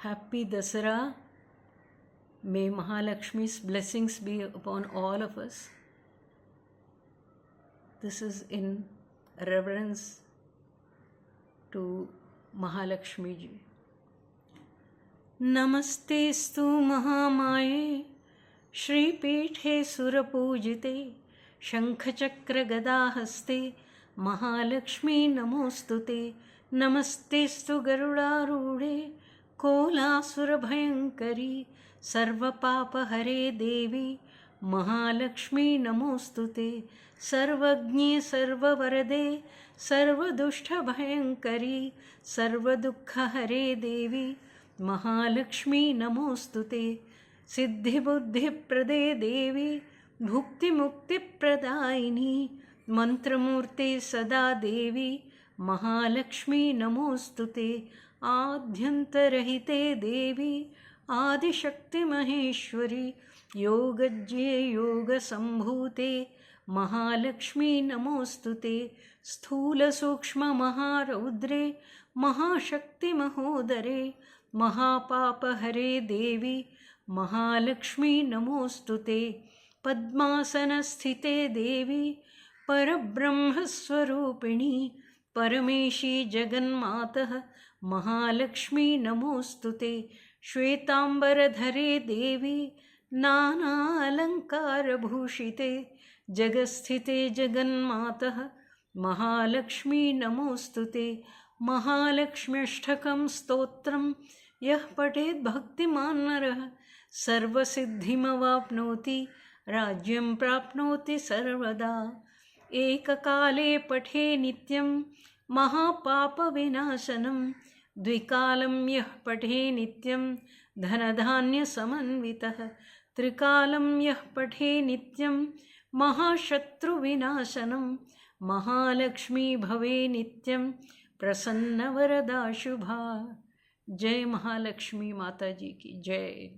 Happy Dasara. May Mahalakshmi's blessings be upon all of us. This is in reverence to Mahalakshmi ji. Namastestu Mahamaye Shri Pithe Surapujite Shankhachakra Gadahaste Mahalakshmi Namostute Namastestu Garudarude Kolasura Bhayankari Sarvapapa Hare Devi Mahalakshmi Namostute Sarvagni Sarvavarade Sarvadushta Bhayankari Sarvadukha Hare Devi Mahalakshmi Namostute Siddhi Buddhi Prade Devi Bhukti Mukti Pradaini Mantramurte Sada Devi Mahalakshmi Namostute Adhyantarahite Devi Adishakti Maheshwari Yogajye Yoga Sambhute Mahalakshmi Namostute Sthula Sukshma Maharaudre Mahashakti Mahodare Mahapapa Hare Devi Mahalakshmi Namostute Padmasana Sthite Devi Parabrahma Swarupini Parameshi Jaganmatah Mahalakshmi Namostute Shvetambaradhare Devi Nana Alankara Bhushite Jagasthite Jaganmatah Mahalakshmi Namostute Mahalakshmyashtakam Stotram Yah Patet Bhaktiman Narah Sarvasiddhimavapnoti Rajyam Prapnoti Sarvada Ekakale Pathe Nityam Mahapapa Vinasanam Dvikalam Yah Pathe Nityam Dhanadhanya Samanvitah Trikalam Yah Pathe Nityam Mahashatru Vinasanam Mahalakshmi Bhave Nityam Prasanna Varada Shubha. Jai Mahalakshmi Mata Ji ki Jai.